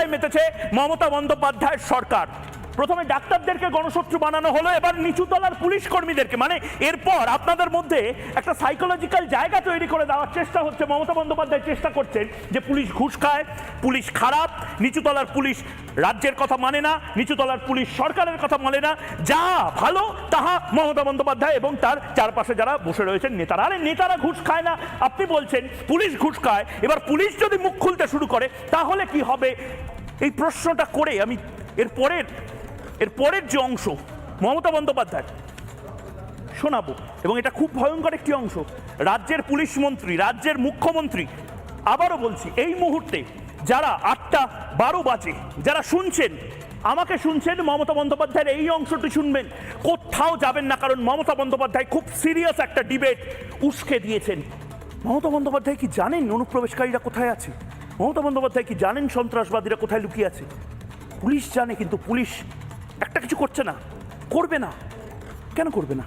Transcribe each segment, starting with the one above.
গণহত্যায় মেতেছে মমতা বন্দ্যোপাধ্যায়ের সরকার। প্রথমে ডাক্তারদেরকে গণশত্রু বানানো হলো, এবার নিচুতলার পুলিশ কর্মীদেরকে। মানে এরপর আপনাদের মধ্যে একটা সাইকোলজিক্যাল জায়গা তৈরি করে দেওয়ার চেষ্টা হচ্ছে। মমতা বন্দ্যোপাধ্যায় চেষ্টা করছেন যে পুলিশ ঘুষ খায়, পুলিশ খারাপ, নিচুতলার পুলিশ রাজ্যের কথা মানে না, নিচুতলার পুলিশ সরকারের কথা মানে না, যা ভালো তাহা মমতা বন্দ্যোপাধ্যায় এবং তার চারপাশে যারা বসে রয়েছেন নেতারা। আরে নেতারা ঘুষ খায় না, আপনি বলছেন পুলিশ ঘুষ খায়। এবার পুলিশ যদি মুখ খুলতে শুরু করে তাহলে কি হবে? এই প্রশ্নটা করে আমি এরপরের যে অংশ মমতা বন্দ্যোপাধ্যায় শোনাবো, এবং এটা খুব ভয়ঙ্কর একটি অংশ। রাজ্যের পুলিশ মন্ত্রী, রাজ্যের মুখ্যমন্ত্রী, আবারও বলছি, এই মুহূর্তে যারা 8টা 12 বাজে যারা শুনছেন, আমাকে শুনছেন, মমতা বন্দ্যোপাধ্যায়ের এই অংশটি শুনবেন, কোথাও যাবেন না, কারণ মমতা বন্দ্যোপাধ্যায় খুব সিরিয়াস একটা ডিবেট উস্কে দিয়েছেন। মমতা বন্দ্যোপাধ্যায় কি জানেন অনুপ্রবেশকারীরা কোথায় আছে? মমতা বন্দ্যোপাধ্যায় কি জানেন সন্ত্রাসবাদীরা কোথায় লুকিয়ে আছে? পুলিশ জানে, কিন্তু পুলিশ একটা কিছু করছে না, করবে না। কেন করবে না?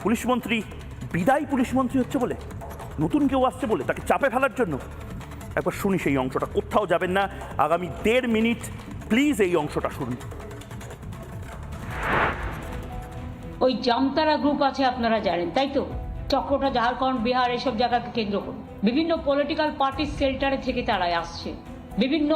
পুলিশ মন্ত্রী বিদায়ী পুলিশ মন্ত্রী হচ্ছে বলে, নতুন কেউ আসছে বলে, তাকে চাপে ফেলার জন্য? একবার শুনি সেই অংশটা, কোথাও যাবেন না, আগামী 1.5 মিনিট প্লিজ এই অংশটা শুনুন। ওই জামতারা গ্রুপ আছে, আপনারা জানেন তাই তো? চক্রটা ঝাড়খণ্ড, বিহার এসব জায়গাকে কেন্দ্র করে বিভিন্ন পলিটিক্যাল পার্টির সেল্টারে থেকে তারা আসছে, বিভিন্ন